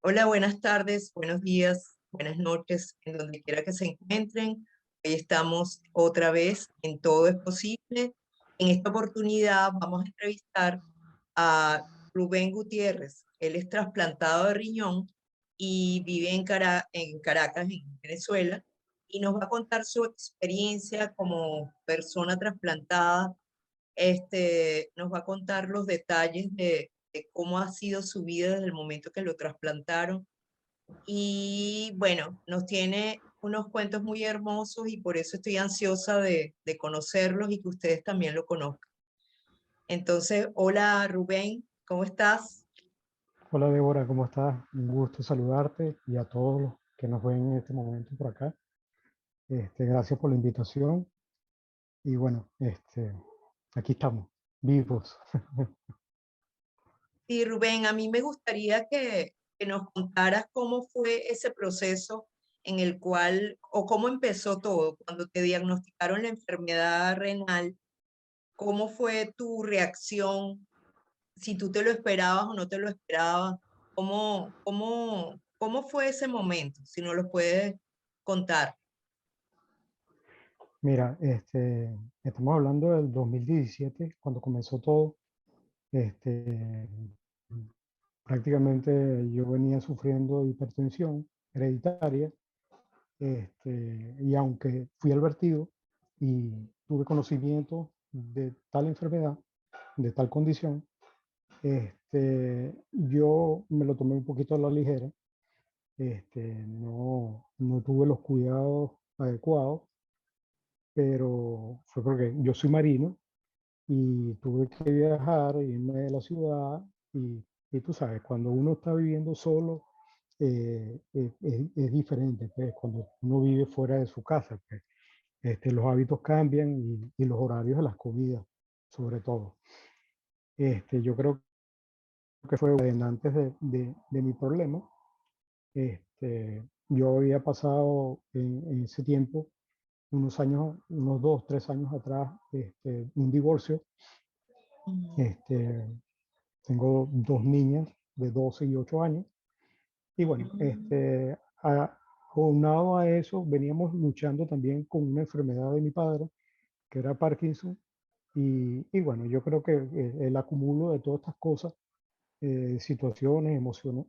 Hola, buenas tardes, buenos días, buenas noches, en donde quiera que se encuentren. Hoy estamos otra vez en Todo es Posible. En esta oportunidad vamos a entrevistar a Rubén Gutiérrez. Él es trasplantado de riñón y vive en Caracas, en Venezuela, y nos va a contar su experiencia como persona trasplantada. Nos va a contar los detalles de cómo ha sido su vida desde el momento que lo trasplantaron y bueno, nos tiene unos cuentos muy hermosos y por eso estoy ansiosa de conocerlos y que ustedes también lo conozcan. Entonces, hola Rubén, ¿cómo estás? Hola Débora, ¿cómo estás? Un gusto saludarte y a todos los que nos ven en este momento por acá. Gracias por la invitación y bueno, aquí estamos, vivos. Sí, Rubén, a mí me gustaría que nos contaras cómo fue ese proceso en el cual, o cómo empezó todo, cuando te diagnosticaron la enfermedad renal, cómo fue tu reacción, si tú te lo esperabas o no te lo esperabas, cómo fue ese momento, si no lo puedes contar. Mira, estamos hablando del 2017, cuando comenzó todo. Este, Prácticamente yo venía sufriendo hipertensión hereditaria, y aunque fui advertido y tuve conocimiento de tal enfermedad, de tal condición, yo me lo tomé un poquito a la ligera. No tuve los cuidados adecuados, pero fue porque yo soy marino y tuve que viajar, irme de la ciudad y tú sabes, cuando uno está viviendo solo, es diferente, pues, cuando uno vive fuera de su casa, pues, los hábitos cambian y los horarios de las comidas, sobre todo. Yo creo que fue antes de mi problema. Yo había pasado en ese tiempo, unos años, unos 2, 3 años atrás, un divorcio. Mm. Este, Tengo dos niñas de 12 y 8 años. Y bueno, Mm. aunado a eso, veníamos luchando también con una enfermedad de mi padre, que era Parkinson. Y bueno, yo creo que el acumulo de todas estas cosas, situaciones,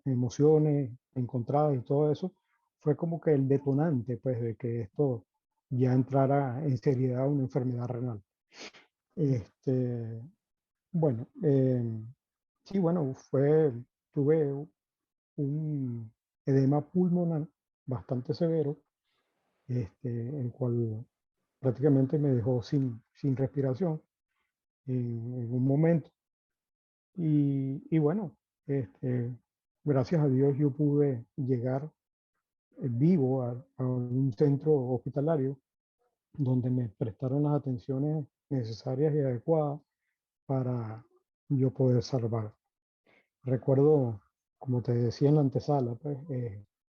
emociones encontradas y todo eso, fue como que el detonante, pues, de que esto ya entrara en seriedad una enfermedad renal. Este, bueno, sí, bueno, tuve un edema pulmonar bastante severo, el cual prácticamente me dejó sin respiración en un momento. Y bueno, gracias a Dios yo pude llegar vivo a un centro hospitalario donde me prestaron las atenciones necesarias y adecuadas para yo poder salvar. Recuerdo, como te decía en la antesala, pues,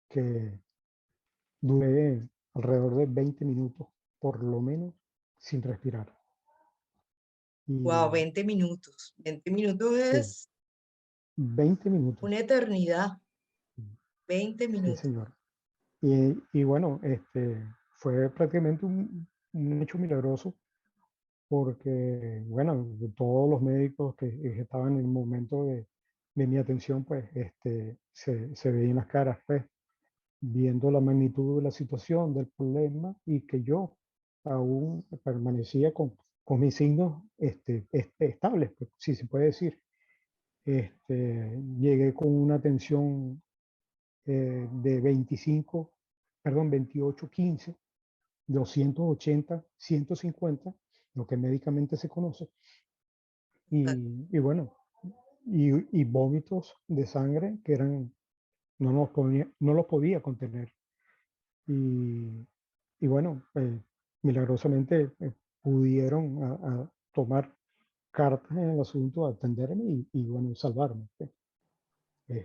que duré alrededor de 20 minutos, por lo menos, sin respirar. Wow, Y 20 minutos. 20 minutos sí, es 20 una minutos. eternidad. 20 Sí, minutos. señor. Y bueno, fue prácticamente un hecho milagroso porque, bueno, de todos los médicos que estaban en el momento de mi atención, pues, se veían las caras, pues, viendo la magnitud de la situación, del problema, y que yo aún permanecía con mis signos, estables, pues, si se puede decir. Llegué con una tensión, de 25, perdón, 28, 15, 280, 150, lo que médicamente se conoce. Y bueno, y vómitos de sangre que eran, no los podía contener. Y, y bueno, milagrosamente, pudieron tomar cartas en el asunto, atenderme y bueno, salvarme, pues.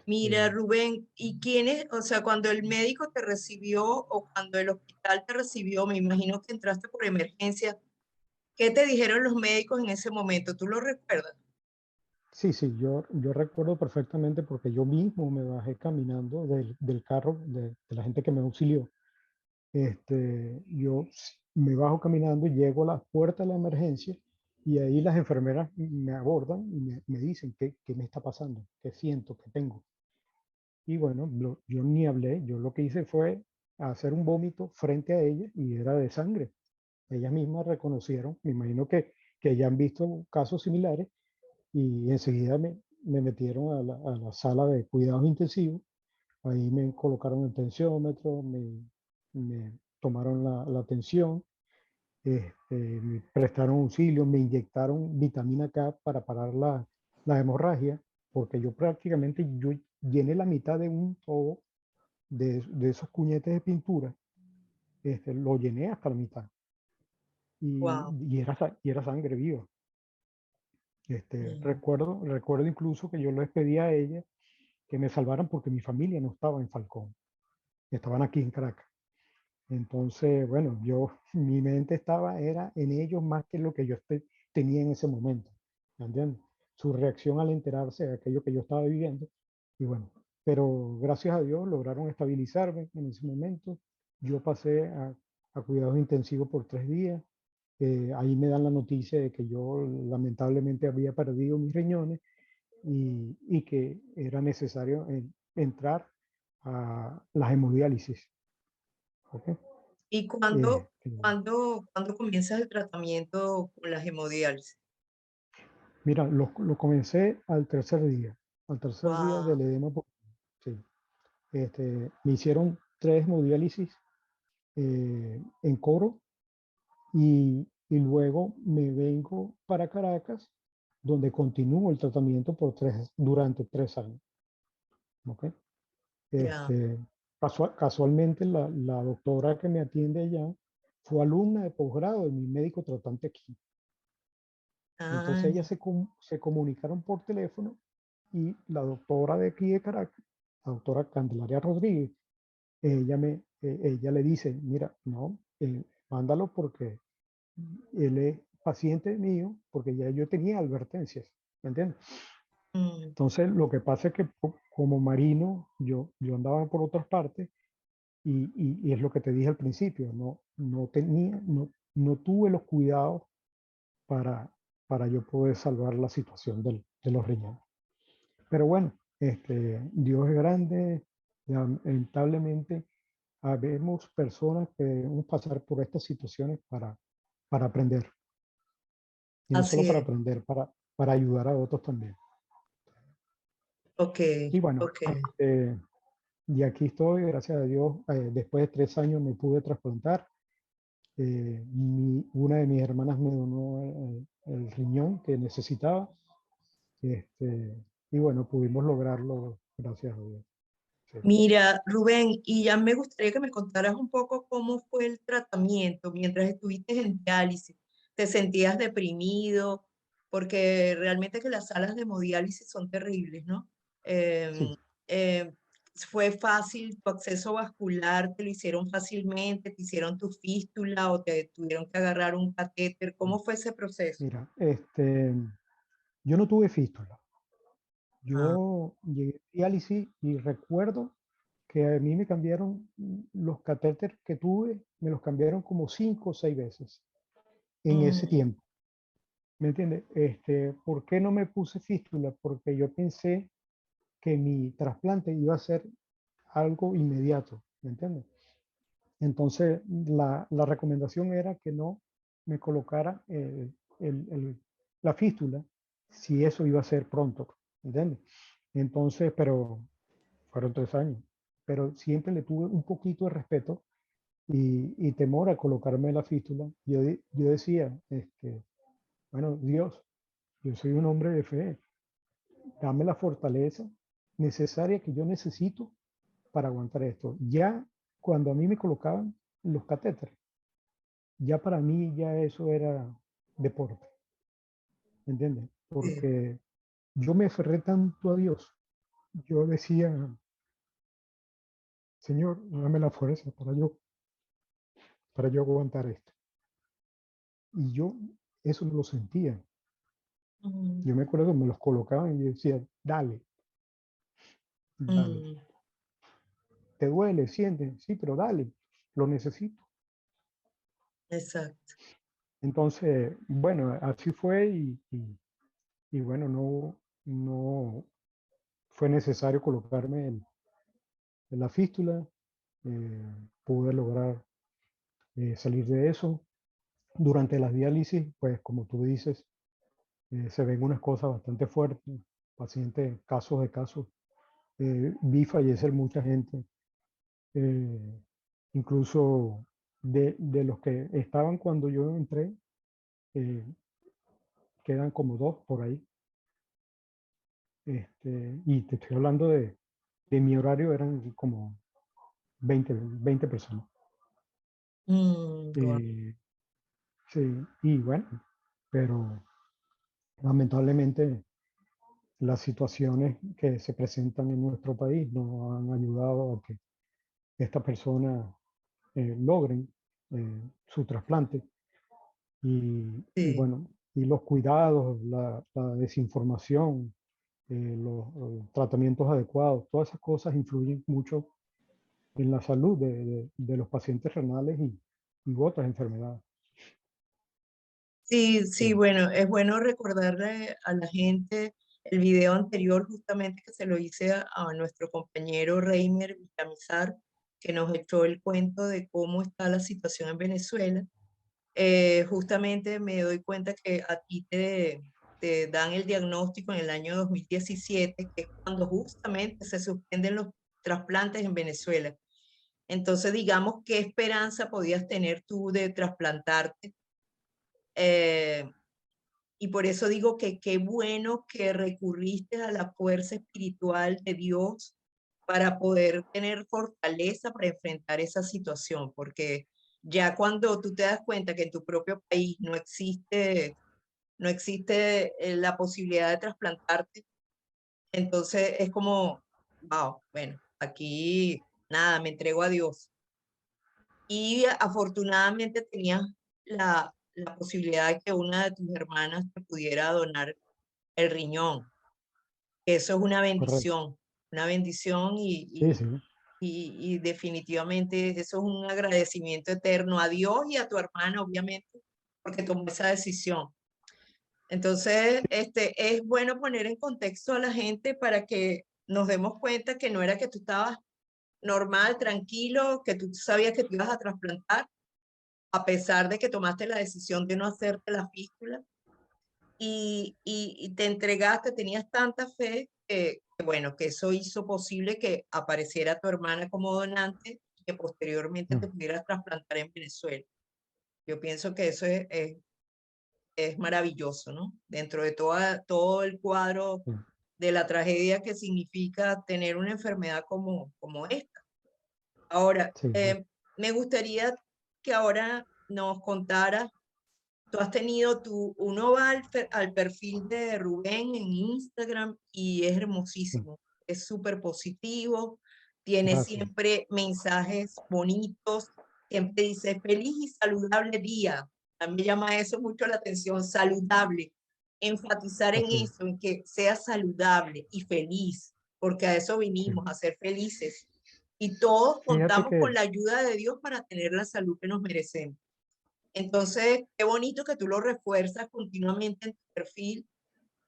Mira, Este, Rubén, ¿y quiénes, o sea, cuando el médico te recibió o cuando el hospital te recibió, me imagino que entraste por emergencia, ¿qué te dijeron los médicos en ese momento? ¿Tú lo recuerdas? sí, sí, yo recuerdo perfectamente porque yo mismo me bajé caminando del carro de la gente que me auxilió. Me bajo caminando y llego a la puerta de la emergencia y ahí las enfermeras me abordan y me dicen qué me está pasando, qué siento, qué tengo. Y bueno, yo ni hablé, yo lo que hice fue hacer un vómito frente a ellas y era de sangre. Ellas mismas reconocieron, me imagino que ya han visto casos similares y enseguida me metieron a la sala de cuidados intensivos. Ahí me colocaron el tensiómetro, me tomaron la tensión, me prestaron auxilio, me inyectaron vitamina K para parar la hemorragia, porque yo prácticamente yo llené la mitad de un tubo de esos cuñetes de pintura, lo llené hasta la mitad Wow. y era sangre viva. Recuerdo incluso que yo les pedí a ella que me salvaran porque mi familia no estaba en Falcón, estaban aquí en Caracas. Entonces, bueno, mi mente era en ellos más que lo que yo tenía en ese momento, ¿me entiendes? Su reacción al enterarse de aquello que yo estaba viviendo. Y bueno, pero gracias a Dios lograron estabilizarme en ese momento. Yo pasé a cuidados intensivos por 3 días. Ahí me dan la noticia de que yo lamentablemente había perdido mis riñones y que era necesario entrar a la hemodiálisis. ¿Ok? ¿Y Este, cuándo comienzas el tratamiento con la hemodiálisis? Mira, lo comencé al tercer día Wow. del edema. Sí. Me hicieron 3 hemodiálisis en Coro y luego me vengo para Caracas, donde continúo el tratamiento durante 3 años. ¿Ok? Ya. Este, Casualmente la doctora que me atiende allá fue alumna de posgrado de mi médico tratante aquí. Entonces Ah, se comunicaron por teléfono y la doctora de aquí de Caracas, la doctora Candelaria Rodríguez, ella le dice, mira, no, mándalo porque él es paciente mío, porque ya yo tenía advertencias, ¿me entiendes? mm, Entonces lo que pasa es que como marino yo andaba por otras partes y es lo que te dije al principio, no tuve los cuidados para, para yo poder salvar la situación de los riñones. Pero bueno, Dios es grande, lamentablemente habemos personas que debemos pasar por estas situaciones para aprender, y no solo así para es. aprender, para ayudar a otros también. Ok, Y bueno, ok. y aquí estoy, gracias a Dios, después de 3 años me pude trasplantar. Una de mis hermanas me donó el riñón que necesitaba. Y bueno, pudimos lograrlo, gracias a Dios. Sí, Mira, Rubén, y ya me gustaría que me contaras un poco cómo fue el tratamiento mientras estuviste en diálisis. ¿Te sentías deprimido? Porque realmente que las salas de hemodiálisis son terribles, ¿no? sí. Em, em, ¿Fue fácil tu acceso vascular? ¿Te lo hicieron fácilmente? ¿Te hicieron tu fístula o te tuvieron que agarrar un catéter? ¿Cómo fue ese proceso? Mira, yo no tuve fístula. Ah, Yo llegué a diálisis y recuerdo que a mí me cambiaron los catéteres que tuve, me los cambiaron como 5 o 6 veces en ese mm, tiempo. ¿Me entiendes? ¿Por qué no me puse fístula? Porque yo pensé que mi trasplante iba a ser algo inmediato, ¿me entiendes? Entonces, la recomendación era que no me colocara el- el- la fístula si eso iba a ser pronto, ¿entiendes? Entonces, pero fueron 3 años, pero siempre le tuve un poquito de respeto y temor a colocarme la fístula. Yo decía, bueno, Dios, yo soy un hombre de fe, dame la fortaleza necesaria que yo necesito para aguantar esto. Ya cuando a mí me colocaban los catéteres, ya para mí ya eso era deporte, ¿entiendes? sí. Porque yo me aferré tanto a Dios. Yo decía, Señor, dame la fuerza para yo aguantar esto. Y yo eso no lo sentía. Mm, Yo me acuerdo que me los colocaban y yo decía, dale, dale. mm, ¿Te duele? Siente, sí, pero dale, lo necesito. exacto. Entonces, bueno, así fue y bueno, no fue necesario colocarme en la fístula. Pude lograr salir de eso. Durante las diálisis, pues como tú dices, se ven unas cosas bastante fuertes, pacientes, casos de casos. Vi fallecer mucha gente, eh, incluso de los que estaban cuando yo entré, eh, quedan como dos por ahí. Y te estoy hablando de mi horario, eran como 20 personas. Guau. Eh, sí, y bueno, pero lamentablemente las situaciones que se presentan en nuestro país no han ayudado a que estas personas logren su trasplante. Y Sí. bueno, y los cuidados, la desinformación, los tratamientos adecuados, todas esas cosas influyen mucho en la salud de los pacientes renales y otras enfermedades. Sí, sí, Sí, bueno, es bueno recordarle a la gente el video anterior justamente que se lo hice a nuestro compañero Reimer Villamizar, que nos echó el cuento de cómo está la situación en Venezuela. Justamente me doy cuenta que a ti te dan el diagnóstico en el año 2017, que es cuando justamente se suspenden los trasplantes en Venezuela. Entonces, digamos, ¿qué esperanza podías tener tú de trasplantarte? Eh, y por eso digo que qué bueno que recurriste a la fuerza espiritual de Dios para poder tener fortaleza para enfrentar esa situación, porque ya cuando tú te das cuenta que en tu propio país no existe la posibilidad de trasplantarte, entonces es como, wow, bueno, aquí nada, me entrego a Dios. Y afortunadamente tenías la posibilidad de que una de tus hermanas te pudiera donar el riñón. Eso es correcto. una bendición Sí, sí, y definitivamente eso es un agradecimiento eterno a Dios y a tu hermana, obviamente, porque tomó esa decisión. Entonces, es bueno poner en contexto a la gente para que nos demos cuenta que no era que tú estabas normal, tranquilo, que tú sabías que te ibas a trasplantar, a pesar de que tomaste la decisión de no hacerte la fístula y te entregaste, tenías tanta fe que, bueno, que eso hizo posible que apareciera tu hermana como donante y que posteriormente mm, te pudieras trasplantar en Venezuela. Yo pienso que eso es maravilloso, ¿no? Dentro de todo el cuadro mm, de la tragedia que significa tener una enfermedad como esta. Ahora, sí, me gustaría que ahora nos contaras. Tú has tenido uno va al perfil de Rubén en Instagram y es mm, hermosísimo, es súper positivo, tiene gracias. siempre mensajes bonitos, siempre dice feliz y saludable día. A mí me llama eso mucho la atención, saludable, enfatizar en Así es. eso, en que sea saludable y feliz, porque a eso Sí. vinimos, a ser felices. Y todos Fíjate contamos con que, la ayuda de Dios para tener la salud que nos merecemos. Entonces, qué bonito que tú lo refuerzas continuamente en tu perfil.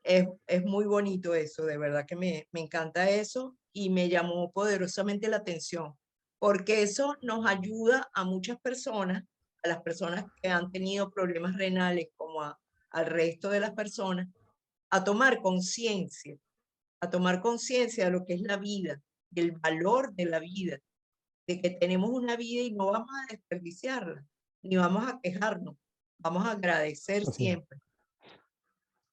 Es muy bonito eso, de verdad que me encanta eso y me llamó poderosamente la atención, porque eso nos ayuda a muchas personas, a las personas que han tenido problemas renales como al resto de las personas, a tomar conciencia de lo que es la vida, del valor de la vida, de que tenemos una vida y no vamos a desperdiciarla, ni vamos a quejarnos, vamos a agradecer así es, siempre.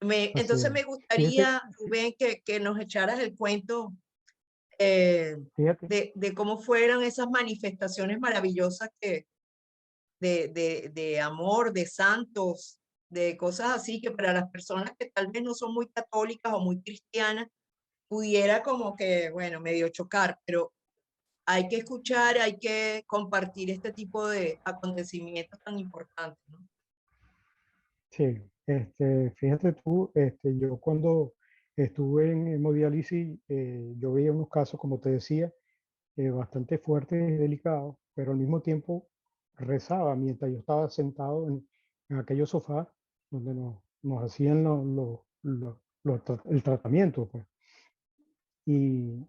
así Entonces es. me Fíjate, gustaría, Rubén, que nos echaras el cuento fíjate, de cómo fueron esas manifestaciones maravillosas de amor, de santos, de cosas así que para las personas que tal vez no son muy católicas o muy cristianas, pudiera como que, bueno, medio chocar, pero hay que escuchar, hay que compartir este tipo de acontecimientos tan importantes, ¿no? sí. Fíjate tú, yo cuando estuve en hemodiálisis, yo veía unos casos, como te decía, bastante fuertes y delicados, pero al mismo tiempo rezaba mientras yo estaba sentado en aquellos sofás donde nos hacían el tratamiento, pues. Y,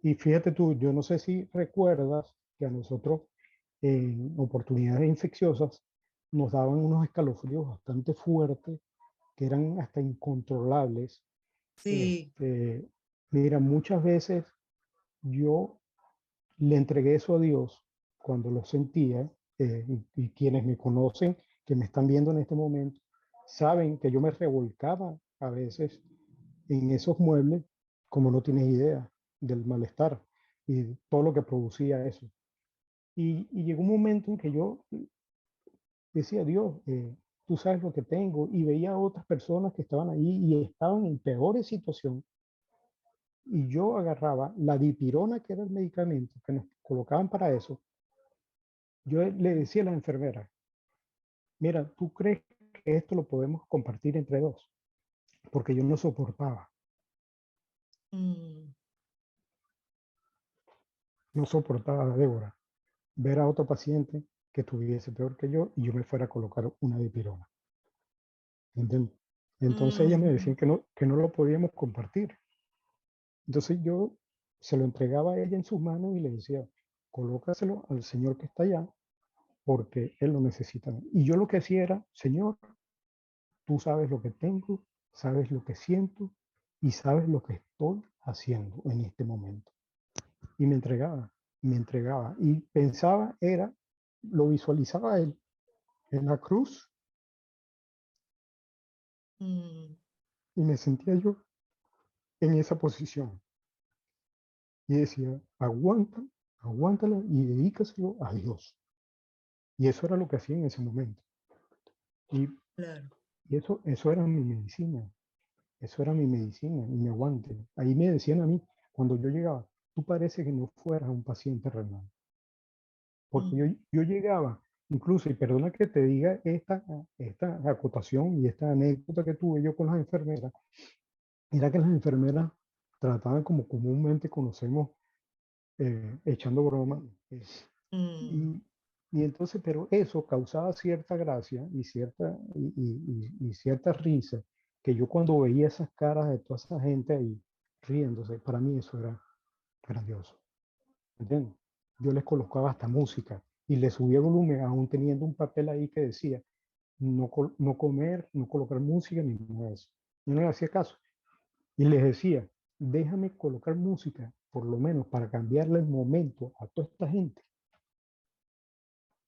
y fíjate tú, yo no sé si recuerdas que a nosotros en oportunidades infecciosas nos daban unos escalofríos bastante fuertes que eran hasta incontrolables. Sí, Este, mira, muchas veces yo le entregué eso a Dios cuando lo sentía, y quienes me conocen, que me están viendo en este momento, saben que yo me revolcaba a veces en esos muebles, como no tienes idea del malestar y todo lo que producía eso. Y llegó un momento en que yo decía, Dios, tú sabes lo que tengo, y veía a otras personas que estaban ahí y estaban en peores situaciones, y yo agarraba la dipirona, que era el medicamento que nos colocaban para eso. Yo le decía a la enfermera, mira, ¿tú crees que esto lo podemos compartir entre dos? Porque yo no soportaba, mm, no soportaba, Débora, ver a otro paciente que estuviese peor que yo y yo me fuera a colocar una dipirona. ¿Entiendes? Entonces ella me mm, decía que no lo podíamos compartir. Entonces yo se lo entregaba a ella en sus manos y le decía, colócaselo al señor que está allá porque él lo necesita. Y yo lo que hacía era, Señor, tú sabes lo que tengo, sabes lo que siento y sabes lo que estoy haciendo en este momento. Y me entregaba. Y pensaba, lo visualizaba él en la cruz mm. y me sentía yo en esa posición. Y decía, aguanta, aguántalo y dedícaselo a Dios. Y eso era lo que hacía en ese momento. Y, Claro. y eso era mi medicina. Eso era mi medicina y mi aguante. Ahí me decían a mí, cuando yo llegaba, tú parece que no fueras un paciente renal. Porque Mm, yo llegaba, incluso, y perdona que te diga esta acotación y esta anécdota que tuve yo con las enfermeras, era que las enfermeras trataban como comúnmente conocemos, echando broma. mm, Y, y entonces, pero eso causaba cierta gracia y y cierta risa, que yo cuando veía esas caras de toda esa gente ahí riéndose, para mí eso era grandioso. ¿Entiendes? Yo les colocaba hasta música y les subía volumen, aún teniendo un papel ahí que decía no comer, no colocar música ni nada de eso. Yo no le hacía caso y les decía, déjame colocar música, por lo menos para cambiarle el momento a toda esta gente.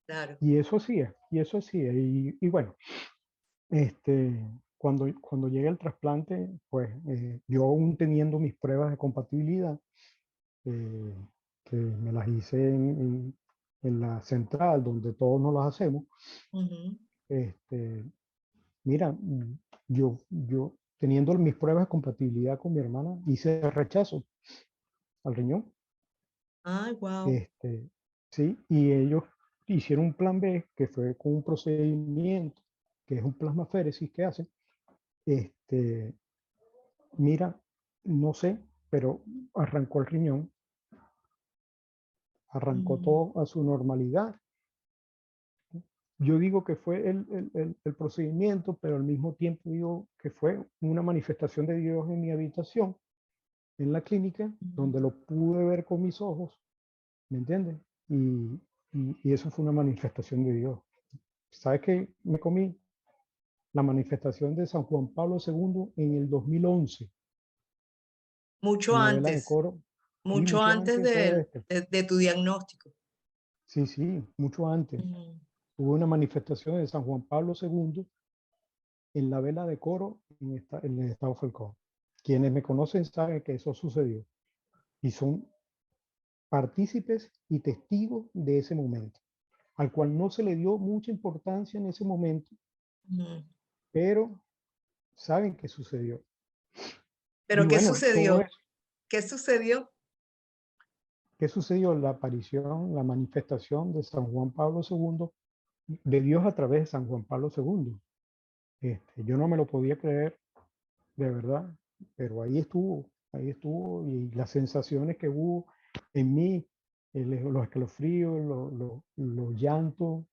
claro. Y eso hacía, y eso hacía. Y bueno, cuando llegue el trasplante, pues yo aún teniendo mis pruebas de compatibilidad, eh, que me las hice en la central, donde todos nos las hacemos, Ujú. este, mira, yo teniendo mis pruebas de compatibilidad con mi hermana, hice rechazo al riñón. Ay, wow. Este, sí, y ellos hicieron un plan B, que fue con un procedimiento, que es un plasmaféresis que hacen. Este, mira, no sé, pero arrancó el riñón, arrancó todo a su normalidad. Yo digo que fue el procedimiento, pero al mismo tiempo digo que fue una manifestación de Dios en mi habitación, en la clínica, donde lo pude ver con mis ojos, ¿me entiendes? Y eso fue una manifestación de Dios. ¿Sabes qué? Me comí la manifestación de San Juan Pablo II en el 2011, Mucho en la vela de antes, coro. Sí, mucho mucho antes antes de todo esto. de tu diagnóstico. Sí, sí, mucho antes. Mm, Hubo una manifestación de San Juan Pablo II en la vela de coro en el estado Falcón. Quienes me conocen saben que eso sucedió y son partícipes y testigos de ese momento, al cual no se le dio mucha importancia en ese momento, mm. pero saben que sucedió. Y ¿Pero qué bueno, todo sucedió? eso, ¿Qué sucedió? ¿qué sucedió? La aparición, la manifestación de San Juan Pablo II, de Dios a través de San Juan Pablo II. Yo no me lo podía creer, de verdad, pero ahí estuvo, y las sensaciones que hubo en mí, los escalofríos, los llantos,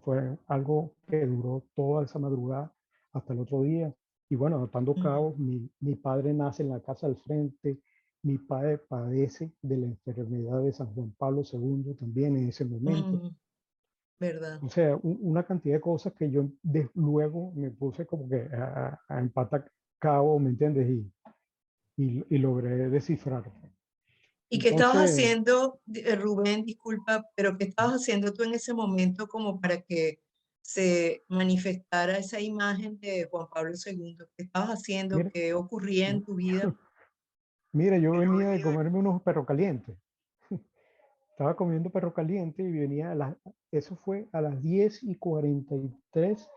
fue algo que duró toda esa madrugada hasta el otro día. Y bueno, atando Mm, cabos, mi padre nace en la casa al frente, mi padre padece de la enfermedad de San Juan Pablo II también en ese momento. mm, ¿verdad? O sea, una cantidad de cosas que yo luego me puse como que a empatar cabo, ¿me entiendes? Y logré descifrar. ¿Y qué estabas Entonces, haciendo, Rubén, disculpa, pero qué estabas haciendo tú en ese momento como para que se manifestara esa imagen de Juan Pablo II? ¿Qué estabas haciendo? mira, ¿Qué ocurría en tu vida? mira, yo venía de comerme unos perros calientes. Estaba comiendo perro caliente y venía eso fue a las 10:43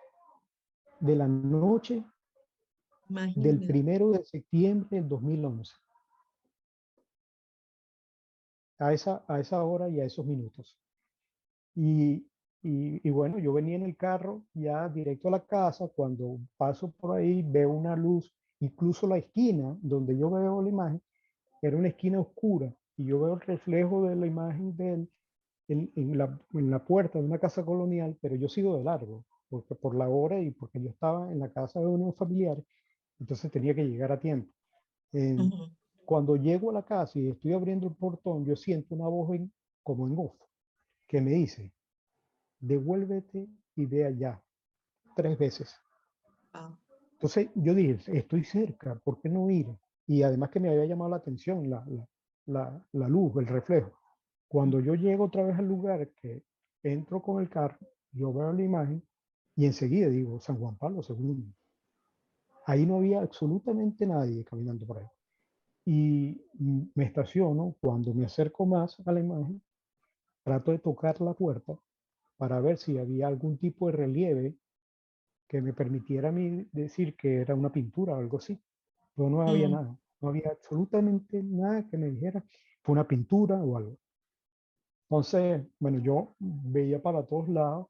de la noche del Imagínate. 1 de septiembre del 2011. A esa hora y a esos minutos. Y, y bueno, yo venía en el carro ya directo a la casa. Cuando paso por ahí veo una luz, incluso la esquina donde yo veo la imagen, era una esquina oscura y yo veo el reflejo de la imagen de él en la puerta de una casa colonial, pero yo sigo de largo, porque por la hora y porque yo estaba en la casa de unos familiares, entonces tenía que llegar a tiempo. En- Ujú. Cuando llego a la casa y estoy abriendo el portón, yo siento una voz como en off que me dice, devuélvete y ve allá, 3 veces. Ah, Entonces yo dije, estoy cerca, ¿por qué no ir? Y además que me había llamado la atención la luz, el reflejo. Cuando yo llego otra vez al lugar, que entro con el carro, yo veo la imagen y enseguida digo, San Juan Pablo II. Ahí no había absolutamente nadie caminando por ahí. Y me estaciono, cuando me acerco más a la imagen, trato de tocar la puerta para ver si había algún tipo de relieve que me permitiera a mí decir que era una pintura o algo así. Pero no había mm, nada, no había absolutamente nada que me dijera fue una pintura o algo. Entonces, bueno, yo veía para todos lados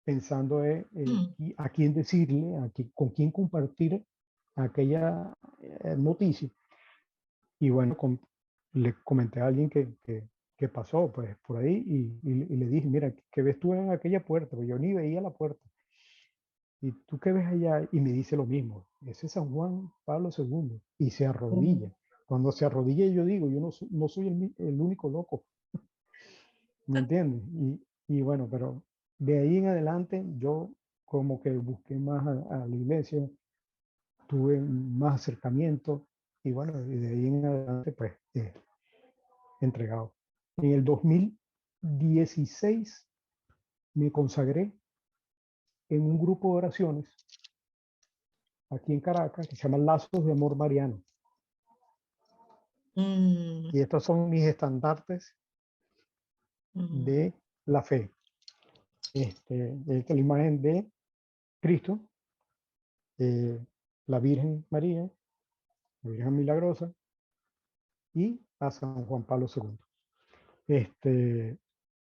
pensando mm, a quién decirle, con quién compartir aquella noticia. Y bueno, le comenté a alguien que pasó pues por ahí y le dije, mira, ¿qué ves tú en aquella puerta? Porque yo ni veía la puerta. ¿Y tú qué ves allá? Y me dice lo mismo, ese es San Juan Pablo II. Y se mm, arrodilla. Cuando se arrodilla yo digo, yo no soy el único loco, ¿me entiendes? Y bueno, pero de ahí en adelante yo como que busqué más a la iglesia, tuve más acercamiento y bueno, y de ahí en adelante pues entregado. En el 2016 me consagré en un grupo de oraciones aquí en Caracas que se llama Lazos de Amor Mariano. mm, Y estos son mis estandartes mm, de la fe. Esta es la imagen de Cristo, eh, la Virgen María, la Virgen Milagrosa y a San Juan Pablo II.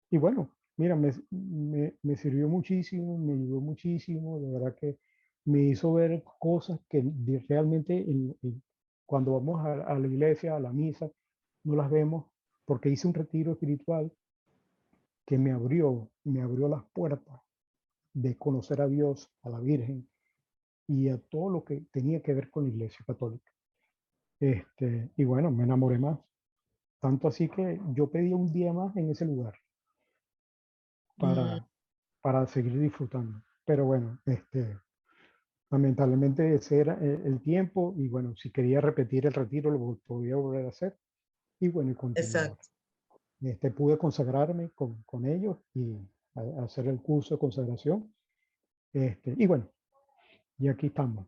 Y bueno, mira, me sirvió muchísimo, me ayudó muchísimo, de verdad que me hizo ver cosas que realmente cuando vamos a la iglesia, a la misa, no las vemos, porque hice un retiro espiritual que me abrió las puertas de conocer a Dios, a la Virgen y a todo lo que tenía que ver con la Iglesia Católica. Y bueno, me enamoré más. Tanto así que yo pedí un día más en ese lugar mm. para, para seguir disfrutando. Pero bueno, lamentablemente ese era el tiempo y bueno, si quería repetir el retiro lo podía volver a hacer y bueno, y continuaba. Exacto. Pude consagrarme con ellos y hacer el curso de consagración. Y bueno, y aquí estamos.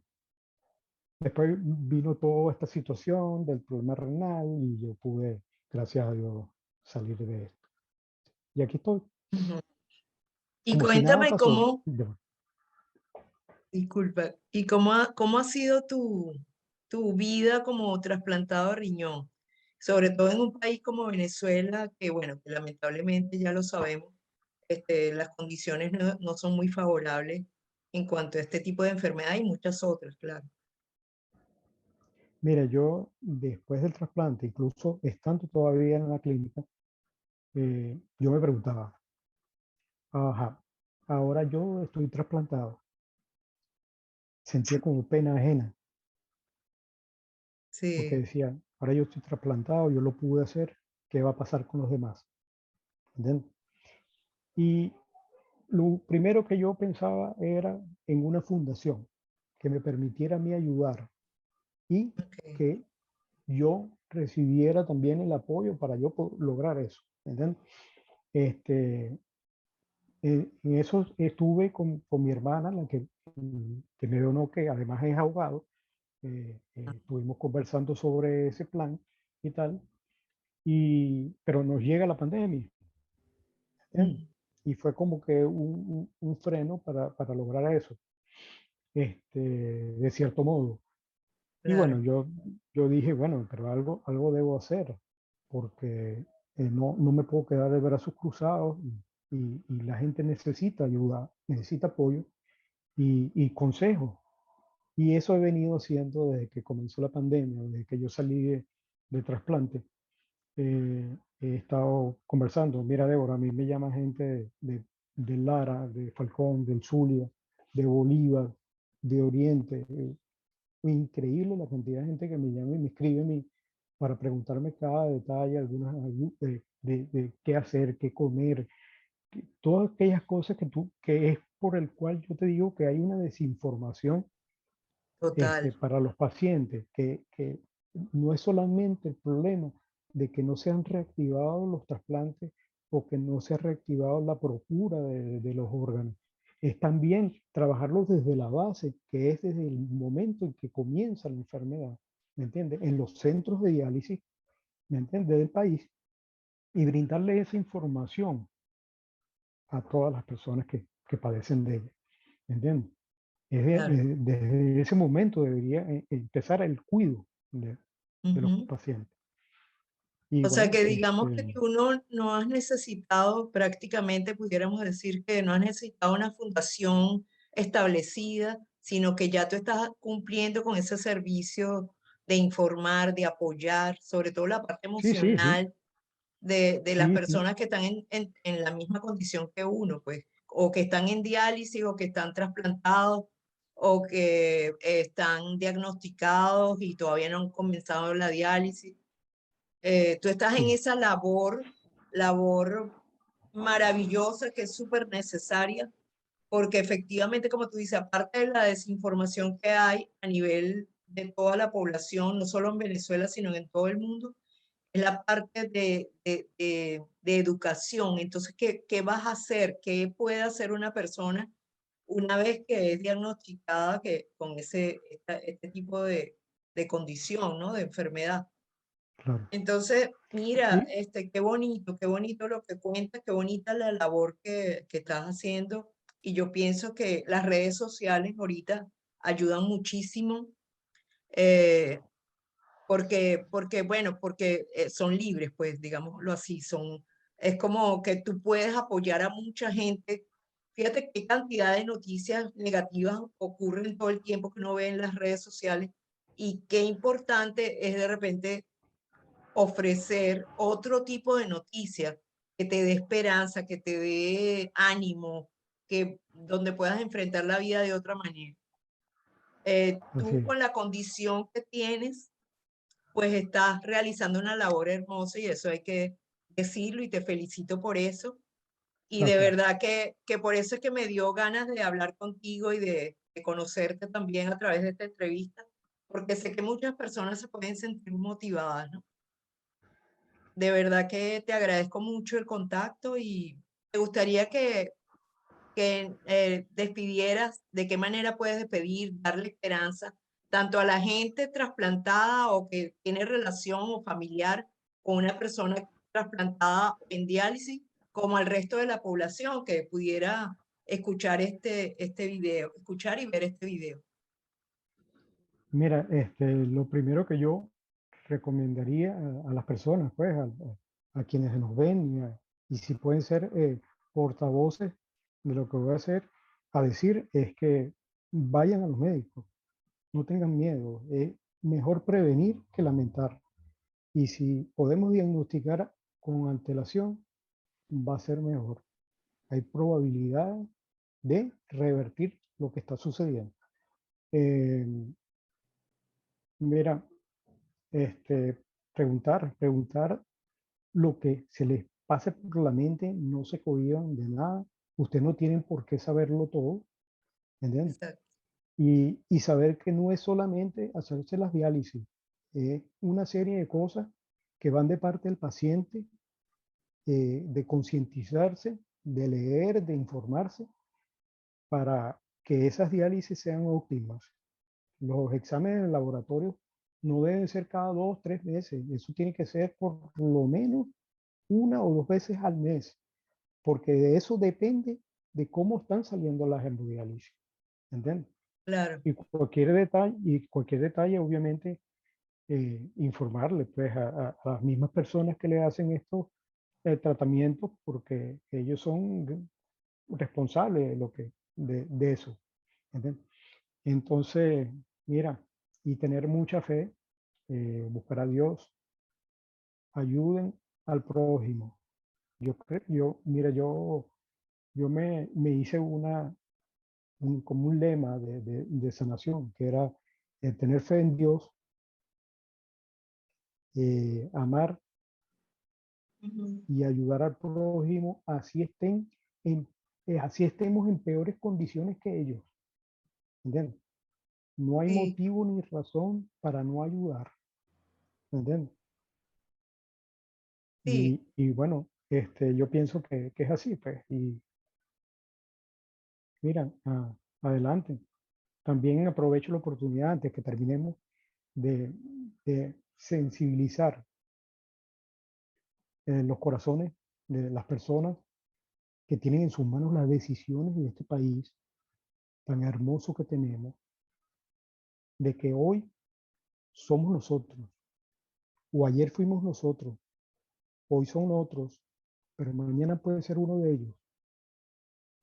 Después vino toda esta situación del problema renal y yo pude, gracias a Dios, salir de esto. Y aquí estoy, Ujú. Y como si nada cuéntame pasó. cómo, disculpa, ¿y cómo ha sido tu vida como trasplantado de riñón? Sobre todo en un país como Venezuela, que bueno, que lamentablemente ya lo sabemos, las condiciones no son muy favorables en cuanto a este tipo de enfermedad y muchas otras, claro. Mira, yo después del trasplante, incluso estando todavía en la clínica, yo me preguntaba, ajá, ahora yo estoy trasplantado, sentía como pena ajena, porque Sí, decía, ahora yo estoy trasplantado, yo lo pude hacer, ¿qué va a pasar con los demás? ¿Entiendes? Y lo primero que yo pensaba era en una fundación que me permitiera a mí ayudar y ok, que yo recibiera también el apoyo para yo lograr eso. ¿Entiendes? Este, en eso estuve con mi hermana, la que me donó, que además es abogado. Estuvimos conversando sobre ese plan y tal, pero nos llega la pandemia, ¿entiendes? mm, Y fue como que un freno para lograr eso, de cierto modo. Y bueno, claro, yo dije, bueno, pero algo debo hacer, porque no me puedo quedar de brazos cruzados y la gente necesita ayuda, necesita apoyo y consejo. Y eso he venido haciendo desde que comenzó la pandemia, desde que yo salí de trasplante. He estado conversando. Mira, Débora, a mí me llama gente de Lara, de Falcón, del Zulia, de Bolívar, de Oriente. Increíble la cantidad de gente que me llama y me escribe para preguntarme cada detalle, algunas de qué hacer, qué comer, todas aquellas cosas que es por el cual yo te digo que hay una desinformación total, para los pacientes, que no es solamente el problema de que no se han reactivado los trasplantes o que no se ha reactivado la procura de los órganos, es también trabajarlos desde la base, que es desde el momento en que comienza la enfermedad, ¿me entiendes? En los centros de diálisis, ¿me entiendes? Del país, y brindarle esa información a todas las personas que padecen de ella, ¿me entiendes? claro. Desde ese momento debería empezar el cuidado de los Ujú. pacientes. Y O sea bueno, que digamos que tú no has necesitado, prácticamente pudiéramos decir que no has necesitado una fundación establecida, sino que ya tú estás cumpliendo con ese servicio de informar, de apoyar, sobre todo la parte sí, sí, sí, emocional de las sí, sí, personas que están en la misma condición que uno, pues, o que están en diálisis, o que están trasplantados, o que están diagnosticados y todavía no han comenzado la diálisis. Tú estás en sí, esa labor maravillosa que es súper necesaria, porque efectivamente, como tú dices, aparte de la desinformación que hay a nivel de toda la población, no solo en Venezuela, sino en todo el mundo, es la parte de educación. Entonces, ¿qué vas a hacer? ¿Qué puede hacer una persona una vez que es diagnosticada con este tipo de condición, ¿no? De enfermedad? claro. Entonces, mira, Y qué bonito lo que cuentas, qué bonita la labor que estás haciendo. Y yo pienso que las redes sociales ahorita ayudan muchísimo, eh, porque son libres, pues, digámoslo así, es como que tú puedes apoyar a mucha gente. Fíjate qué cantidad de noticias negativas ocurren todo el tiempo que uno ve en las redes sociales y qué importante es de repente ofrecer otro tipo de noticias que te dé esperanza, que te dé ánimo, donde puedas enfrentar la vida de otra manera. así Tú es, con la condición que tienes, pues estás realizando una labor hermosa y eso hay que decirlo y te felicito por eso. Y de gracias. verdad que por eso es que me dio ganas de hablar contigo y de conocerte también a través de esta entrevista, porque sé que muchas personas se pueden sentir motivadas, ¿no? De verdad que te agradezco mucho el contacto y me gustaría que despidieras, de qué manera puedes despedir, darle esperanza tanto a la gente trasplantada o que tiene relación o familiar con una persona trasplantada en diálisis, como al resto de la población que pudiera escuchar este video, escuchar y ver este video. Mira, lo primero que yo recomendaría a las personas, pues, a quienes nos ven y si pueden ser portavoces de lo que voy a hacer, a decir es que vayan a los médicos, no tengan miedo, es mejor prevenir que lamentar. Y si podemos diagnosticar con antelación, va a ser mejor. Hay probabilidad de revertir lo que está sucediendo. Eh, mira, preguntar lo que se les pase por la mente, no se cohíban de nada. Ustedes no tienen por qué saberlo todo, ¿entiendes? Exacto. Y saber que no es solamente hacerse las diálisis, es una serie de cosas que van de parte del paciente, de concientizarse, de leer, de informarse, para que esas diálisis sean óptimas. Los exámenes en laboratorio no deben ser cada 2, 3 meses, eso tiene que ser por lo menos 1 o 2 veces al mes, porque de eso depende de cómo están saliendo las hemodiálisis, ¿entiendes? Claro, Y cualquier detalle, obviamente, informarle pues a las mismas personas que le hacen estos tratamientos, porque ellos son responsables de eso, ¿entiendes? Entonces, mira, y tener mucha fe, buscar a Dios, ayuden al prójimo. Mira, yo me hice como un lema de sanación, que era tener fe en Dios, amar ujú, y ayudar al prójimo, en, así estemos en peores condiciones que ellos. ¿Entiendes? No hay sí, motivo ni razón para no ayudar. ¿Entiendes? sí, Y bueno, yo pienso que es así, pues. Y mira, adelante. También aprovecho la oportunidad antes que terminemos de, de sensibilizar los corazones de las personas que tienen en sus manos las decisiones de este país tan hermoso que tenemos, de que hoy somos nosotros, o ayer fuimos nosotros, hoy son otros, pero mañana puede ser uno de ellos.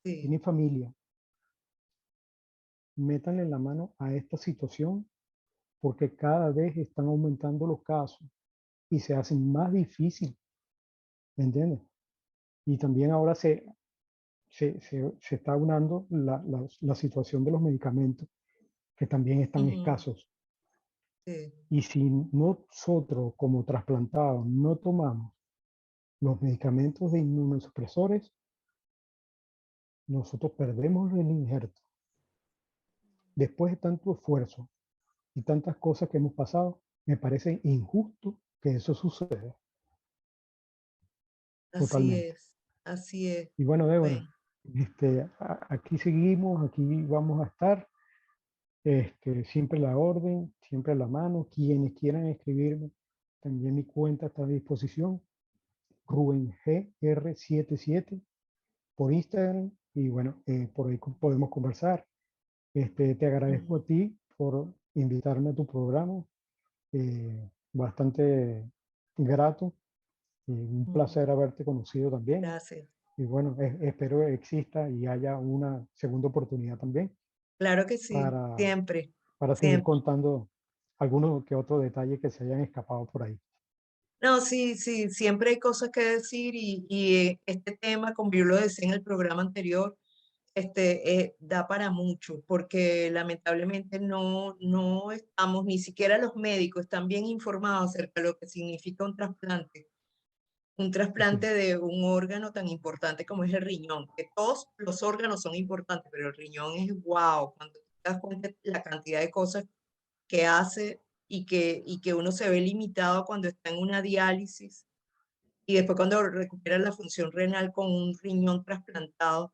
sí. Tiene familia, métanle la mano a esta situación porque cada vez están aumentando los casos y se hacen más difícil, ¿me entiendes? Y también ahora se está unando la situación de los medicamentos, que también están Ujú, escasos. sí. Y si nosotros como trasplantados no tomamos los medicamentos de inmunosupresores, nosotros perdemos el injerto. Después de tanto esfuerzo y tantas cosas que hemos pasado, me parece injusto que eso suceda Así totalmente. es, así es. Y bueno, Débora, Bueno, aquí seguimos, aquí vamos a estar, siempre a la orden, siempre a la mano. Quienes quieran escribirme, también mi cuenta está a disposición, Rubén GR77 por Instagram. Y bueno, por ahí podemos conversar. Te agradezco ujú, a ti por invitarme a tu programa. Bastante grato y un ujú. placer haberte conocido también. Gracias. Y bueno, espero exista y haya una segunda oportunidad también Claro que sí, para, siempre, para seguir siempre. contando algunos que otros detalles que se hayan escapado por ahí. No, sí, sí, siempre hay cosas que decir y este tema, como yo lo decía en el programa anterior, da para mucho, porque lamentablemente no estamos, ni siquiera los médicos están bien informados acerca de lo que significa un Así es. trasplante de un órgano tan importante como es el riñón, que todos los órganos son importantes, pero el riñón es wow, cuando te das cuenta de la cantidad de cosas que hace y que uno se ve limitado cuando está en una diálisis y después cuando recupera la función renal con un riñón trasplantado,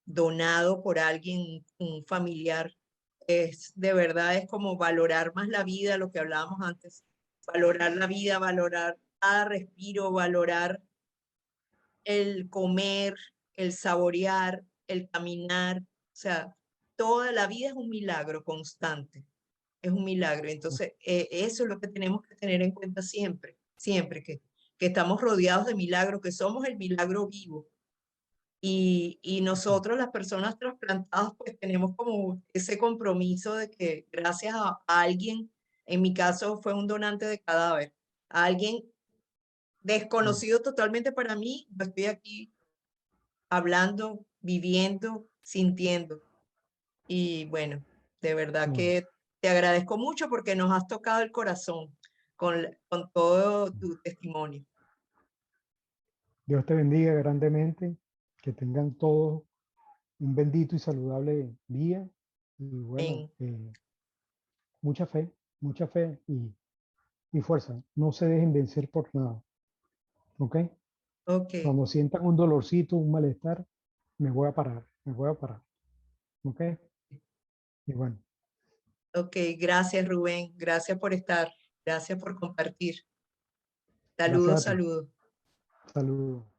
donado por alguien, un familiar, es de verdad es como valorar más la vida, lo que hablábamos antes, valorar la vida, valorar cada respiro, valorar el comer, el saborear, el caminar, o sea, toda la vida es un milagro constante, es un milagro. Entonces, eso es lo que tenemos que tener en cuenta siempre, siempre que estamos rodeados de milagros, que somos el milagro vivo. Y nosotros, las personas trasplantadas, pues tenemos como ese compromiso de que gracias a alguien, en mi caso fue un donante de cadáver, a alguien Mm, desconocido totalmente para mí, yo estoy aquí hablando, viviendo, sintiendo. Y bueno, de verdad bueno, que te agradezco mucho porque nos has tocado el corazón con todo tu testimonio. Dios te bendiga grandemente, que tengan todos un bendito y saludable día y bueno, Amén. mucha fe y fuerza. No se dejen vencer por nada, ¿ok? Ok, Cuando sientan un dolorcito, un malestar, me voy a parar, ¿ok? Y bueno, ok, gracias Rubén, gracias por estar, gracias por compartir. gracias Saludos, a ti. saludos. Saludos.